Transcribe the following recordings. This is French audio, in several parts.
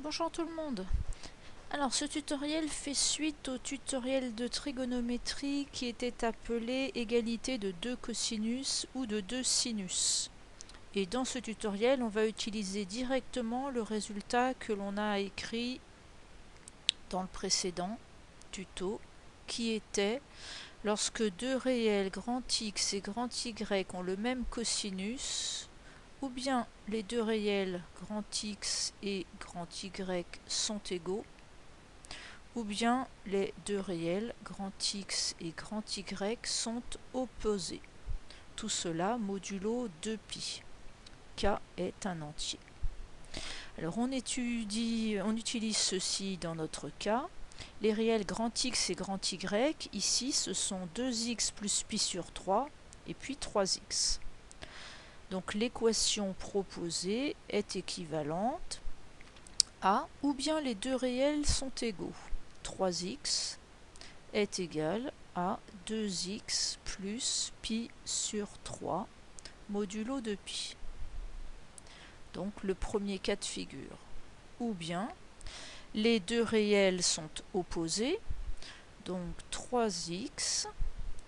Bonjour tout le monde. Alors ce tutoriel fait suite au tutoriel de trigonométrie qui était appelé égalité de deux cosinus ou de deux sinus. Et dans ce tutoriel, on va utiliser directement le résultat que l'on a écrit dans le précédent tuto, qui était lorsque deux réels grand X et grand Y ont le même cosinus, ou bien les deux réels grand X et grand Y sont égaux, ou bien les deux réels grand X et grand Y sont opposés. Tout cela modulo 2π. K est un entier. Alors on utilise ceci dans notre cas. Les réels grand X et grand Y, ici ce sont 2x plus π sur 3 et puis 3x. Donc l'équation proposée est équivalente à, ou bien les deux réels sont égaux. 3x est égal à 2x plus π sur 3 modulo 2π. Donc le premier cas de figure. Ou bien les deux réels sont opposés, donc 3x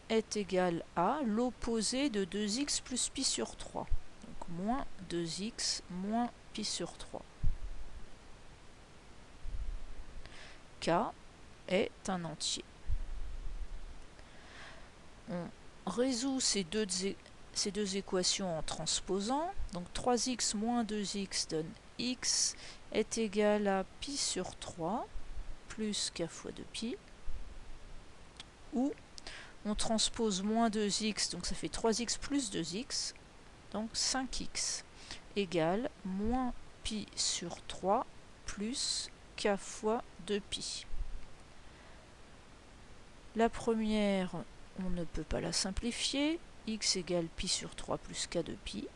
est égal à l'opposé de 2x plus π sur 3, donc moins 2x moins π sur 3. K est un entier. On résout ces deux équations en transposant. Donc 3x moins 2x donne x est égal à π sur 3 plus k fois 2π. Ou on transpose moins 2x, donc ça fait 3x plus 2x, donc 5x égale moins π sur 3 plus k fois 2π. La première, on ne peut pas la simplifier. X égale π sur 3 plus k de π.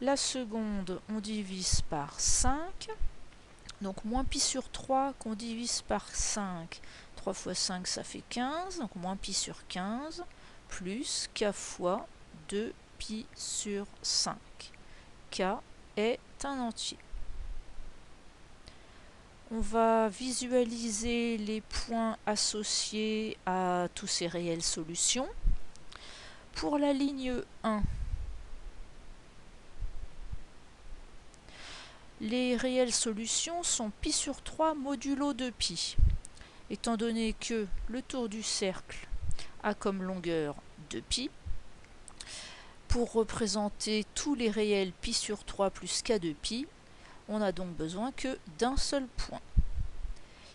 La seconde, on divise par 5. Donc moins π sur 3 qu'on divise par 5. 3 fois 5, ça fait 15. Donc moins π sur 15 plus k fois 2π sur 5. K est un entier. On va visualiser les points associés à tous ces réelles solutions. Pour la ligne 1, les réelles solutions sont π sur 3 modulo 2π. Étant donné que le tour du cercle a comme longueur 2π, pour représenter tous les réels π sur 3 plus k de π, on n'a donc besoin que d'un seul point.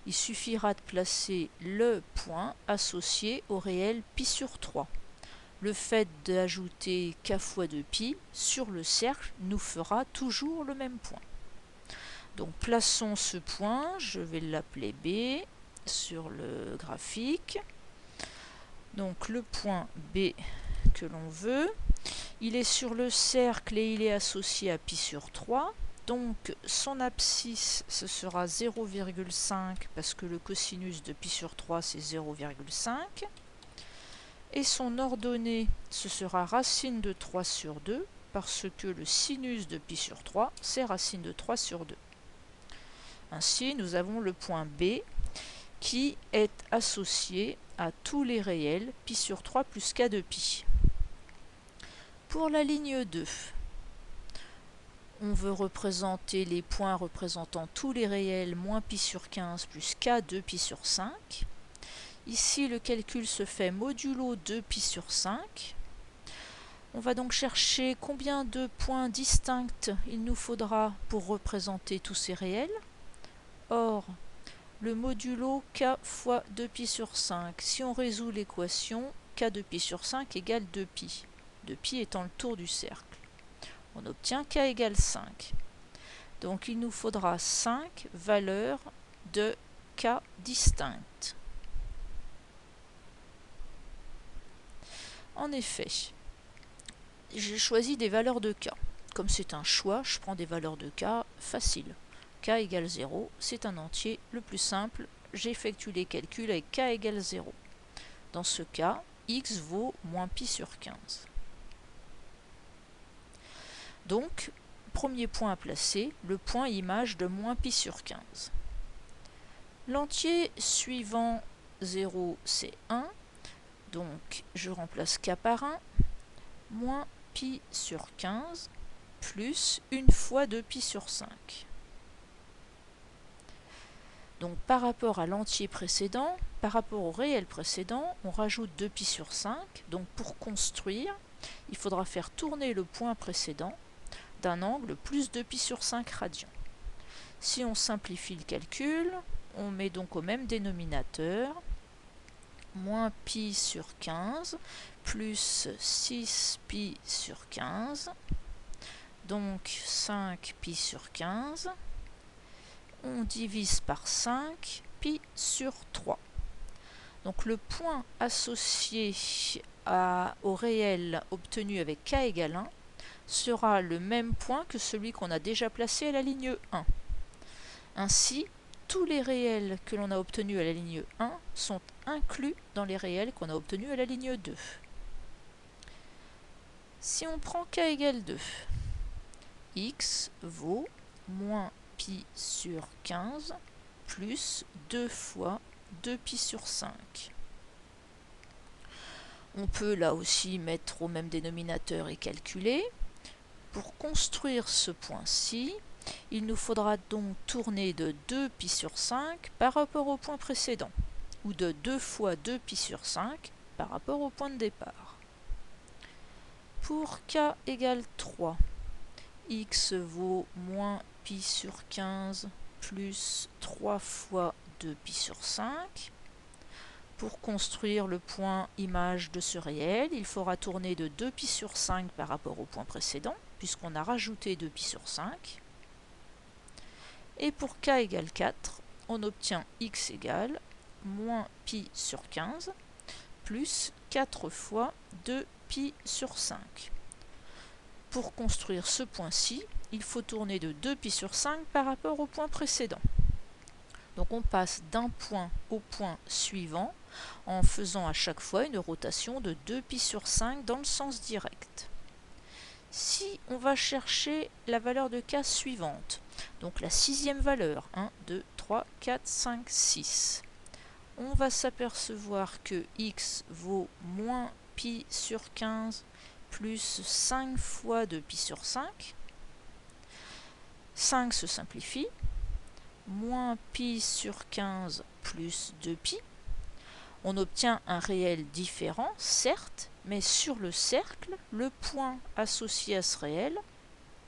Il suffira de placer le point associé au réel π sur 3. Le fait d'ajouter k fois 2π sur le cercle nous fera toujours le même point. Donc plaçons ce point, je vais l'appeler B sur le graphique. Donc le point B que l'on veut, il est sur le cercle et il est associé à π sur 3. Donc son abscisse, ce sera 0,5 parce que le cosinus de π sur 3 c'est 0,5. Et son ordonnée, ce sera racine de 3 sur 2 parce que le sinus de π sur 3 c'est racine de 3 sur 2. Ainsi, nous avons le point B qui est associé à tous les réels π sur 3 plus k de π. Pour la ligne 2, on veut représenter les points représentant tous les réels moins π sur 15 plus k 2π sur 5. Ici, le calcul se fait modulo 2π sur 5. On va donc chercher combien de points distincts il nous faudra pour représenter tous ces réels. Or, le modulo k fois 2π sur 5, si on résout l'équation, k de π sur 5 égale 2π, 2π étant le tour du cercle. On obtient k égale 5. Donc il nous faudra 5 valeurs de k distinctes. En effet, j'ai choisi des valeurs de k. Comme c'est un choix, je prends des valeurs de k faciles. K égale 0, c'est un entier, le plus simple, j'effectue les calculs avec k égale 0. Dans ce cas, x vaut moins π sur 15. Donc, premier point à placer, le point image de moins pi sur 15. L'entier suivant 0, c'est 1, donc je remplace k par 1, moins pi sur 15, plus 1 fois 2 pi sur 5. Donc par rapport à l'entier précédent, par rapport au réel précédent, on rajoute 2 pi sur 5. Donc pour construire, il faudra faire tourner le point précédent d'un angle plus 2 pi sur 5 radians. Si on simplifie le calcul, on met donc au même dénominateur moins pi sur 15 plus 6 pi sur 15, donc 5 pi sur 15. On divise par 5 pi sur 3. Donc le point associé au réel obtenu avec k égale 1 sera le même point que celui qu'on a déjà placé à la ligne 1. Ainsi, tous les réels que l'on a obtenus à la ligne 1 sont inclus dans les réels qu'on a obtenus à la ligne 2. Si on prend k égale 2, x vaut moins pi sur 15 plus 2 fois 2 pi sur 5. On peut là aussi mettre au même dénominateur et calculer. Pour construire ce point-ci, il nous faudra donc tourner de 2 pi sur 5 par rapport au point précédent, ou de 2 fois 2 pi sur 5 par rapport au point de départ. Pour k égale 3, x vaut moins pi sur 15 plus 3 fois 2 pi sur 5. Pour construire le point image de ce réel, il faudra tourner de 2 pi sur 5 par rapport au point précédent, puisqu'on a rajouté 2 pi sur 5. Et pour k égale 4, on obtient x égale moins pi sur 15 plus 4 fois 2 pi sur 5. Pour construire ce point-ci, il faut tourner de 2 pi sur 5 par rapport au point précédent. Donc on passe d'un point au point suivant en faisant à chaque fois une rotation de 2 pi sur 5 dans le sens direct. Si on va chercher la valeur de k suivante, donc la sixième valeur, 1, 2, 3, 4, 5, 6, on va s'apercevoir que x vaut moins pi sur 15 plus 5 fois 2 pi sur 5. 5 se simplifie. Moins pi sur 15 plus 2 pi. On obtient un réel différent, certes, mais sur le cercle, le point associé à ce réel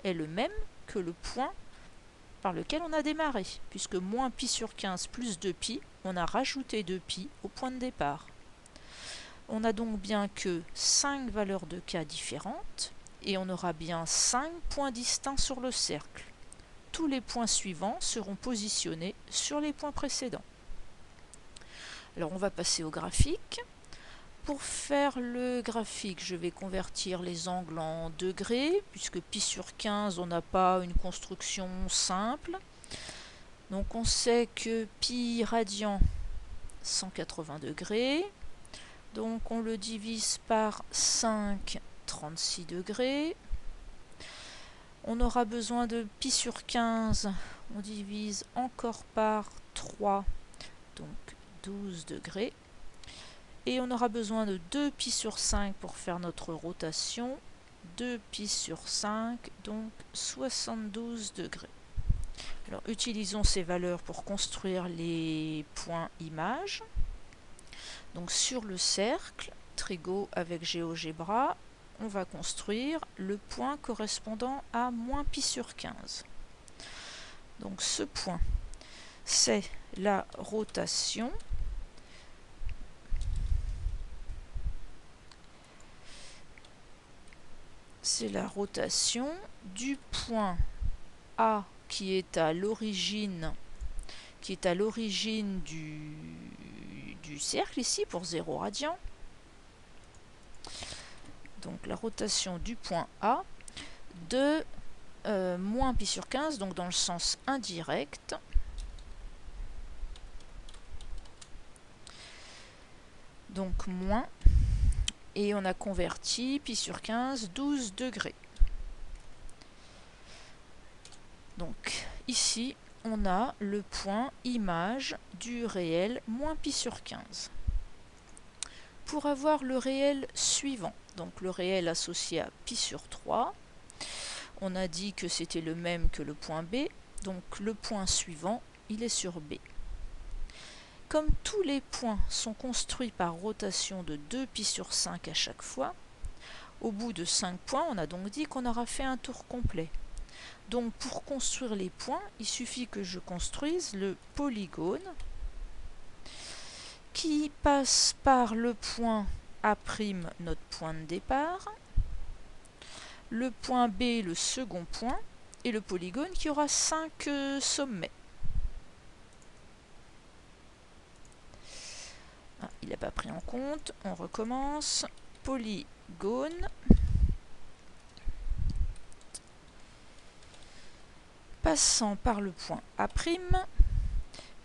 est le même que le point par lequel on a démarré, puisque moins pi sur 15 plus 2 pi, on a rajouté 2 pi au point de départ. On a donc bien que 5 valeurs de k différentes, et on aura bien 5 points distincts sur le cercle. Tous les points suivants seront positionnés sur les points précédents. Alors on va passer au graphique. Pour faire le graphique, je vais convertir les angles en degrés, puisque pi sur 15, on n'a pas une construction simple. Donc on sait que pi radian, 180 degrés. Donc on le divise par 5, 36 degrés. On aura besoin de pi sur 15, on divise encore par 3, donc 12 degrés. Et on aura besoin de 2 pi sur 5 pour faire notre rotation, 2 pi sur 5, donc 72 degrés. Alors utilisons ces valeurs pour construire les points images. Donc sur le cercle, trigo avec GeoGebra, on va construire le point correspondant à moins pi sur 15. Donc ce point, c'est la rotation du point A qui est à l'origine du cercle ici pour 0 radian. Donc la rotation du point A de moins pi sur 15, donc dans le sens indirect. Donc moins, et on a converti pi sur 15, 12 degrés. Donc ici, on a le point image du réel moins pi sur 15. Pour avoir le réel suivant, donc le réel associé à pi sur 3, on a dit que c'était le même que le point B, donc le point suivant, il est sur B. Comme tous les points sont construits par rotation de 2 pi sur 5 à chaque fois, au bout de 5 points, on a donc dit qu'on aura fait un tour complet. Donc pour construire les points, il suffit que je construise le polygone qui passe par le point A', notre point de départ, le point B, le second point, et le polygone qui aura 5 sommets. Ah, il n'a pas pris en compte, on recommence. Polygone passant par le point A',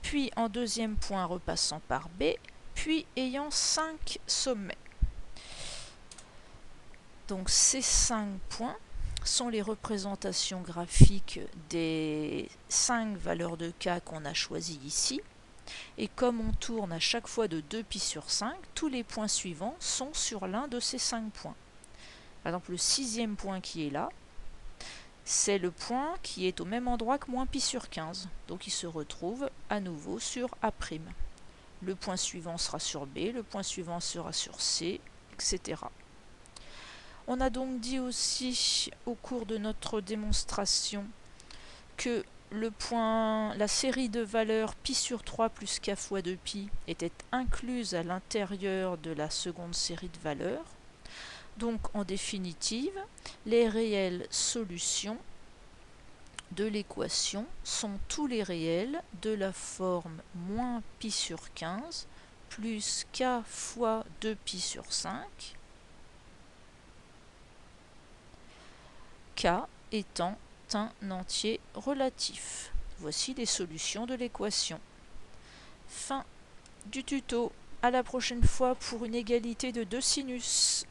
puis en deuxième point repassant par B, puis ayant 5 sommets. Donc ces 5 points sont les représentations graphiques des 5 valeurs de k qu'on a choisies ici. Et comme on tourne à chaque fois de 2 pi sur 5, tous les points suivants sont sur l'un de ces 5 points. Par exemple, le 6e point qui est là, c'est le point qui est au même endroit que moins pi sur 15. Donc il se retrouve à nouveau sur A'. Le point suivant sera sur B, le point suivant sera sur C, etc. On a donc dit aussi au cours de notre démonstration que la série de valeurs pi sur 3 plus k fois 2pi était incluse à l'intérieur de la seconde série de valeurs. Donc en définitive, les réelles solutions de l'équation sont tous les réels de la forme moins pi sur 15 plus k fois 2pi sur 5, k étant un entier relatif. Voici les solutions de l'équation. Fin du tuto. À la prochaine fois pour une égalité de 2 sinus.